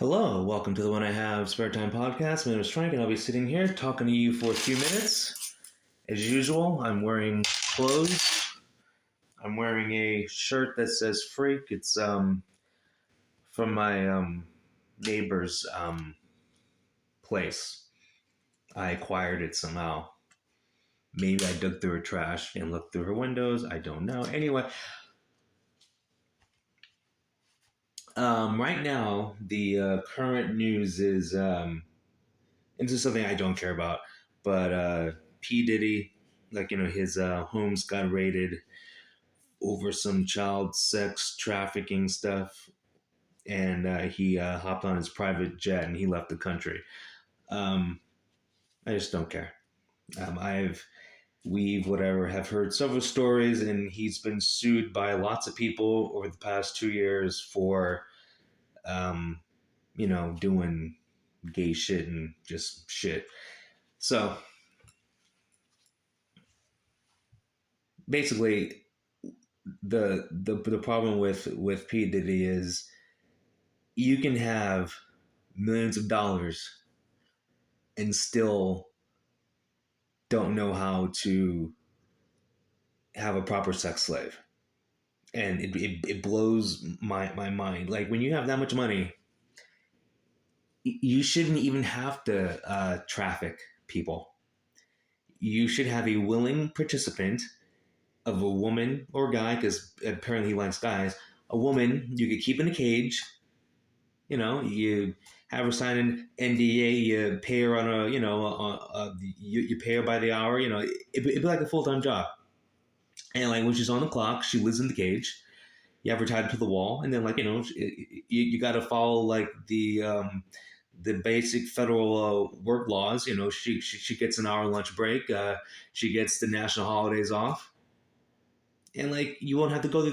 Hello, welcome to the When I Have Spare Time podcast. My name is Frank, and I'll be sitting here talking to you for a few minutes. As usual, I'm wearing clothes. I'm wearing a shirt that says "Freak." It's from my neighbor's place. I acquired it somehow. Maybe I dug through her trash and looked through her windows. I don't know. Anyway, right now the current news is into something I don't care about. But P Diddy, his homes got raided over some child sex trafficking stuff, and he hopped on his private jet and he left the country. Um, I just don't care. We've whatever have heard several stories, and he's been sued by lots of people over the past 2 years for, um, doing gay shit and just shit. So basically, the problem with P Diddy is you can have millions of dollars and still don't know how to have a proper sex slave, and it blows my mind. Like, when you have that much money, you shouldn't even have to traffic people. You should have a willing participant of a woman or guy, because apparently he likes guys. A woman you could keep in a cage. You have her sign an NDA. You pay her on you pay her by the hour. It'd be like a full time job. And like, when she's on the clock, she lives in the cage. You have her tied to the wall, and then you got to follow like the basic federal work laws. She gets an hour lunch break. She gets the national holidays off, and like, you won't have to go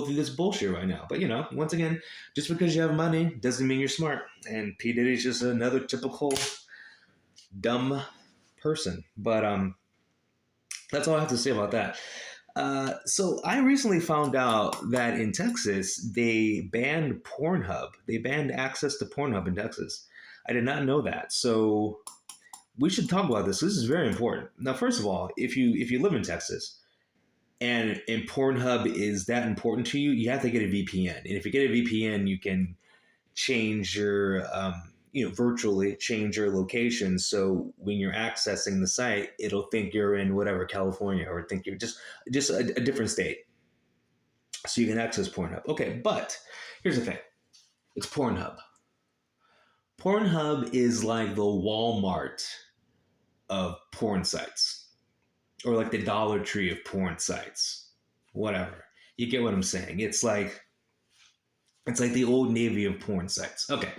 through this bullshit right now. But once again, just because you have money doesn't mean you're smart. And P Diddy's just another typical dumb person. But that's all I have to say about that. So I recently found out that in Texas they banned Pornhub. They banned access to Pornhub in Texas. I did not know that. So we should talk about this. This is very important. Now, first of all, if you live in Texas, and Pornhub is that important to you, you have to get a VPN. And if you get a VPN, you can change your, virtually change your location. So when you're accessing the site, it'll think you're in whatever, California, or think you're just a different state. So you can access Pornhub. Okay, but here's the thing. It's Pornhub. Pornhub is like the Walmart of porn sites, or like the Dollar Tree of porn sites, whatever. You get what I'm saying? It's like the Old Navy of porn sites. Okay,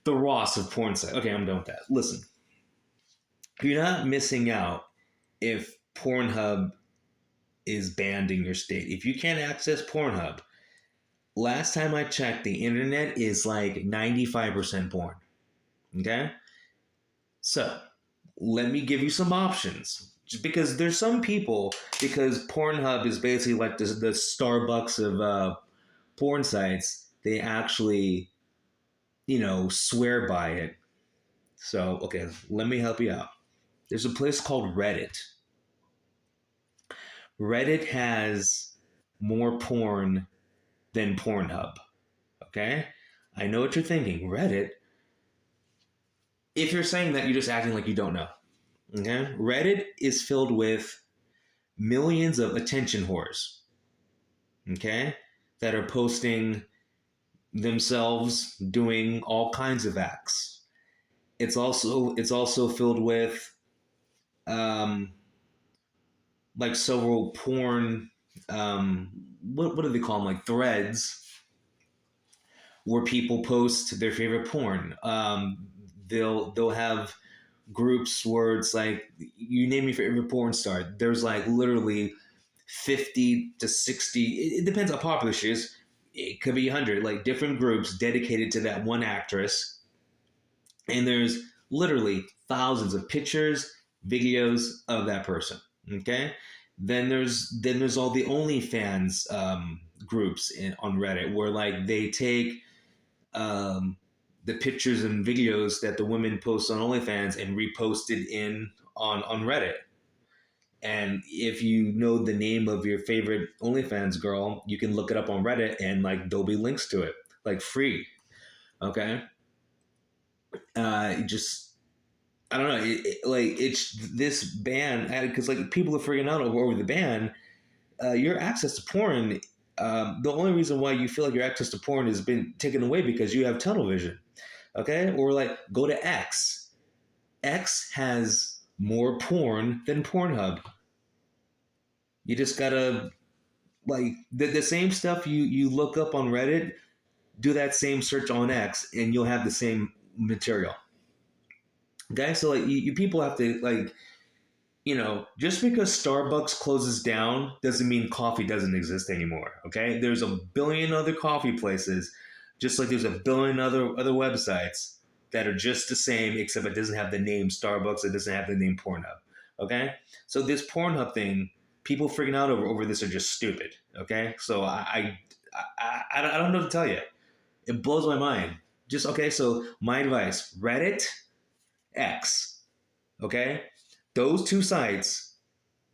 the Ross of porn sites. Okay, I'm done with that. Listen, you're not missing out if Pornhub is banned in your state. If you can't access Pornhub, last time I checked, the internet is like 95% porn. Okay, so let me give you some options. Because there's some people, because Pornhub is basically like the Starbucks of porn sites, they actually, swear by it. So, okay, let me help you out. There's a place called Reddit. Reddit has more porn than Pornhub. Okay? I know what you're thinking. Reddit? If you're saying that, you're just acting like you don't know. Okay? Reddit is filled with millions of attention whores. Okay? That are posting themselves doing all kinds of acts. It's also filled with like several porn, what do they call them, like threads, where people post their favorite porn. They'll have groups where it's like, you name your favorite porn star. There's like literally 50 to 60. It depends how popular she is. It could be 100, like different groups dedicated to that one actress. And there's literally thousands of pictures, videos of that person. Okay. Then there's all the OnlyFans groups on Reddit, where like they take um, the pictures and videos that the women post on OnlyFans and reposted in on Reddit. And if you know the name of your favorite OnlyFans girl, you can look it up on Reddit and like there'll be links to it, like free. Okay. Just I don't know. Like it's this ban because like people are freaking out over the ban. Your access to porn. The only reason why you feel like your access to porn has been taken away because you have tunnel vision. Okay, or like go to X. X has more porn than Pornhub. You just gotta like the same stuff you look up on Reddit. Do that same search on X, and you'll have the same material. Okay, so like you people have to like just because Starbucks closes down doesn't mean coffee doesn't exist anymore. Okay, there's a billion other coffee places, just like there's a billion other websites that are just the same, except it doesn't have the name Starbucks. It doesn't have the name Pornhub. Okay, so this Pornhub thing, people freaking out over this are just stupid. Okay, so I don't know what to tell you. It blows my mind. Just okay. So my advice: Reddit, X. Okay, those two sites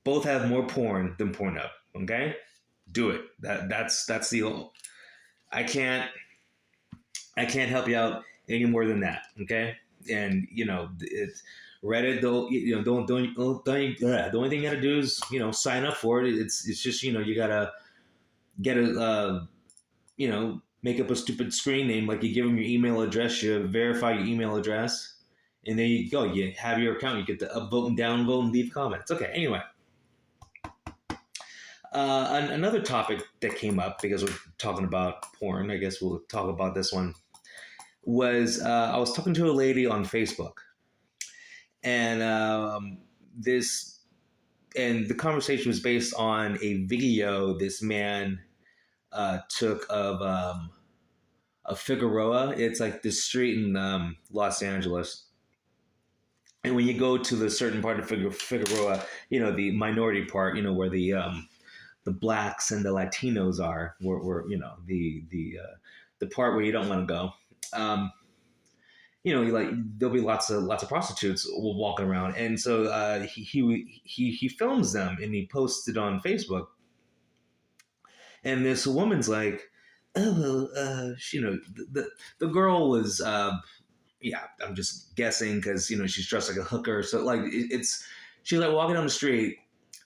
both have more porn than Pornhub. Okay, do it. That's the. I can't I can't help you out any more than that. Okay, and it's Reddit. Though the only thing you gotta do is sign up for it. It's just you gotta get a make up a stupid screen name like you give them your email address, you verify your email address, and there you go. You have your account. You get to upvote and downvote and leave comments. Okay. Anyway, another topic that came up because we're talking about porn. I guess we'll talk about this one. Was I was talking to a lady on Facebook, and this and the conversation was based on a video this man took of Figueroa. It's like this street in Los Angeles. And when you go to the certain part of Figueroa, the minority part, where the blacks and the Latinos are, where the part where you don't want to go. Like there'll be lots of prostitutes walking around, and so he films them and he posts it on Facebook. And this woman's like, oh, the girl was, yeah, I'm just guessing because she's dressed like a hooker, so like it's she's like walking down the street.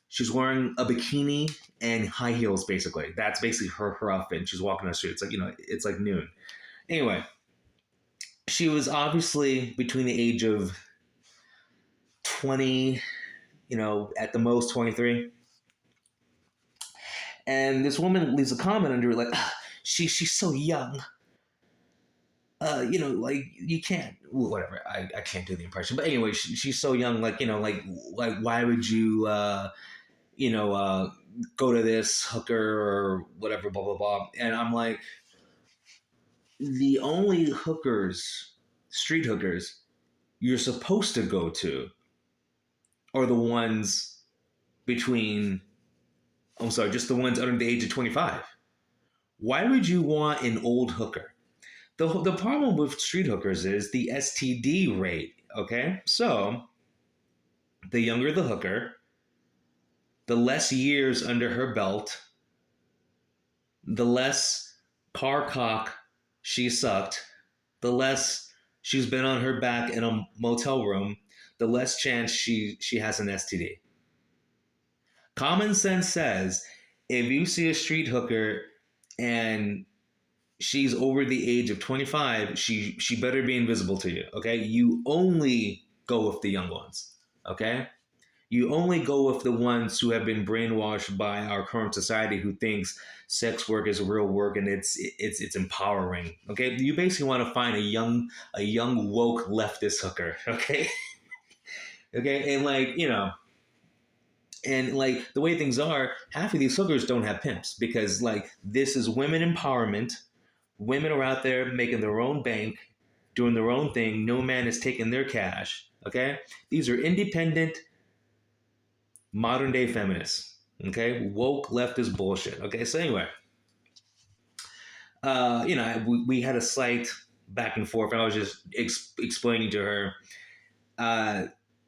She's wearing a bikini and high heels, basically. That's basically her outfit. She's walking down the street. It's like it's like noon. Anyway, she was obviously between the age of 20, at the most 23. And this woman leaves a comment under it like, she's so young. Like you can't, whatever. I can't do the impression, but anyway, she's so young. Like like why would you, go to this hooker or whatever, blah blah blah. And I'm like, the only hookers, street hookers, you're supposed to go to, are the ones between. I'm sorry, just the ones under the age of 25. Why would you want an old hooker? The problem with street hookers is the STD rate, okay? So, the younger the hooker, the less years under her belt, the less par cock she sucked, the less she's been on her back in a motel room, the less chance she has an STD. Common sense says if you see a street hooker and she's over the age of 25, she better be invisible to you, okay? You only go with the young ones, okay? You only go with the ones who have been brainwashed by our current society who thinks sex work is real work and it's empowering, okay? You basically want to find a young woke leftist hooker, okay? Okay, and and like the way things are, half of these hookers don't have pimps because like this is women empowerment. Women are out there making their own bank, doing their own thing. No man is taking their cash. Okay, these are independent, modern day feminists. Okay, woke leftist bullshit. Okay, so anyway, we had a slight back and forth, and I was just explaining to her, uh,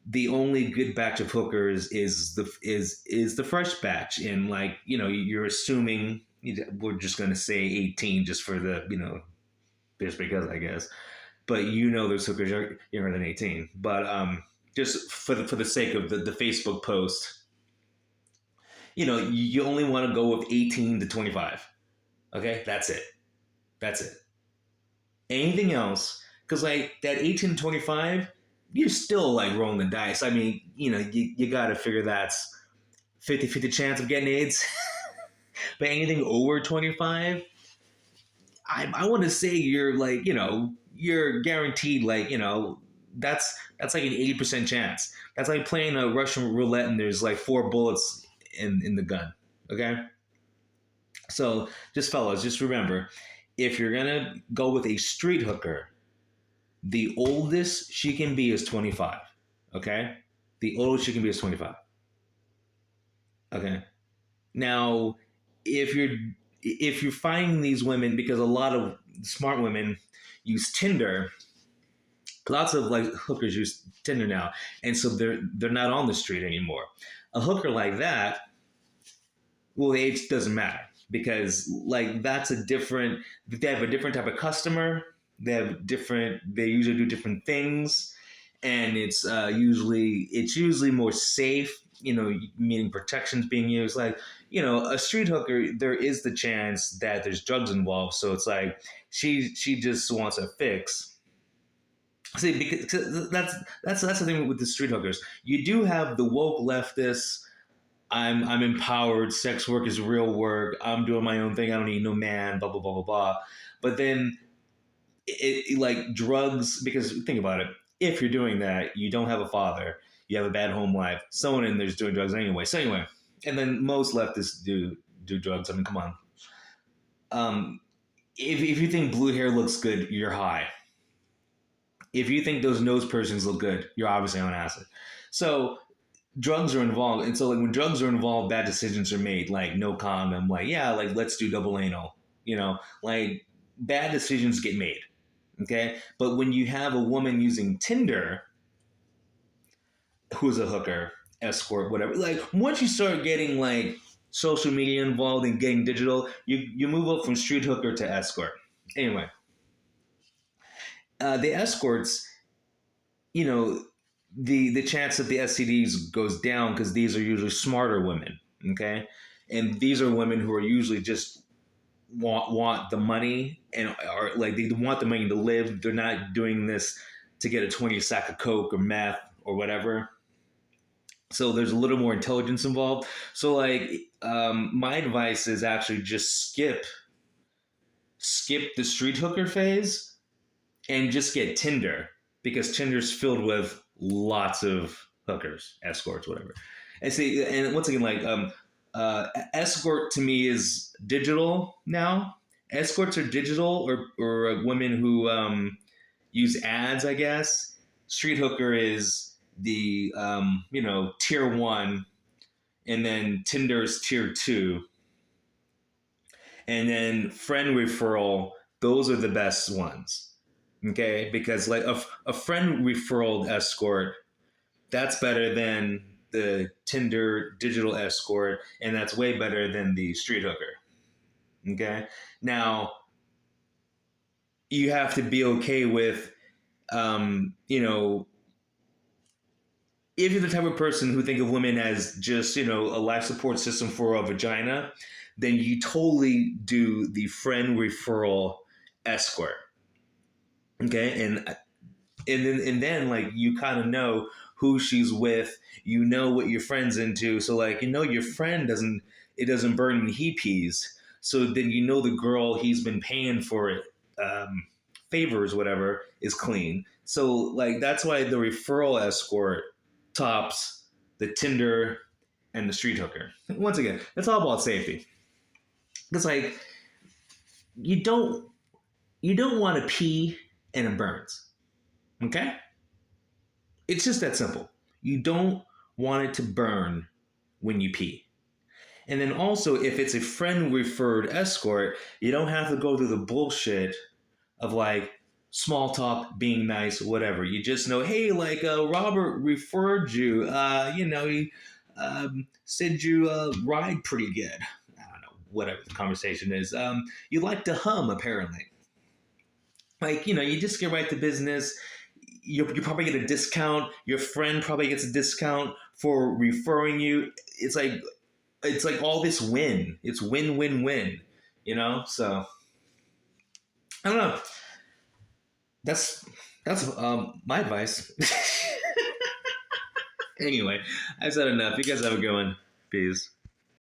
the only good batch of hookers is the fresh batch, and like you're assuming we're just gonna say 18 just for the just because I guess, but those hookers are younger than 18, but just for the sake of the Facebook post, you only want to go with 18 to 25. Okay, that's it. That's it. Anything else, because like that 18 to 25, you're still like rolling the dice. I mean, you got to figure that's 50-50 chance of getting AIDS. But anything over 25, I want to say you're like, you're guaranteed like, that's like an 80% chance. That's like playing a Russian roulette and there's like 4 bullets in the gun. Okay? So just fellas, just remember, if you're gonna go with a street hooker, the oldest she can be is 25. Okay? The oldest she can be is 25. Okay? Now, if you're finding these women, because a lot of smart women use Tinder, lots of like hookers use Tinder now, and so they're not on the street anymore. A hooker like that, well, the age doesn't matter because like that's a different. They have a different type of customer. They usually do different things, and it's usually more safe. Meaning protections being used. Like a street hooker, there is the chance that there's drugs involved. So it's like she just wants a fix. See, because that's the thing with the street hookers. You do have the woke leftists. I'm empowered. Sex work is real work. I'm doing my own thing. I don't need no man. Blah blah blah blah blah. But then it like drugs, because think about it. If you're doing that, you don't have a father. You have a bad home life. Someone in there's doing drugs anyway. So anyway, and then most leftists do drugs. I mean, come on. If you think blue hair looks good, you're high. If you think those nose piercings look good, you're obviously on acid. So drugs are involved, and so like when drugs are involved, bad decisions are made. Like no condom. Like yeah, like let's do double anal. Like bad decisions get made. Okay, but when you have a woman using Tinder, who's a hooker, escort, whatever, like once you start getting like social media involved and getting digital, you move up from street hooker to escort. Anyway, the escorts, you know, the chance that the STDs goes down because these are usually smarter women, okay, and these are women who are usually just want the money and are like they want the money to live. They're not doing this to get a 20 sack of coke or meth or whatever. So there's a little more intelligence involved. So like my advice is actually just skip the street hooker phase and just get Tinder, because Tinder's filled with lots of hookers, escorts, whatever. And see, and once again, like escort to me is digital now. Escorts are digital, or women who use ads, I guess. Street hooker is the tier one, and then Tinder is tier two, and then friend referral. Those are the best ones. Okay, because like a friend referral escort, that's better than the Tinder digital escort, and that's way better than the street hooker. Okay, now you have to be okay with, if you're the type of person who think of women as just a life support system for a vagina, then you totally do the friend referral escort. Okay, and then like you kind of know who she's with, what your friend's into, so like your friend doesn't burn when he pees, so then the girl he's been paying for favors, whatever, is clean. So like that's why the referral escort tops the Tinder and the street hooker. Once again, it's all about safety. It's like you don't want to pee and it burns. Okay? It's just that simple. You don't want it to burn when you pee. And then also, if it's a friend referred escort, you don't have to go through the bullshit of like small talk, being nice, whatever. You just know, hey, like Robert referred you. He said you ride pretty good. I don't know, whatever the conversation is. You like to hum, apparently. Like, you just get right to business. You probably get a discount. Your friend probably gets a discount for referring you. It's like all this win. It's win win win. So I don't know. That's my advice. Anyway, I've said enough. You guys have a good one. Peace.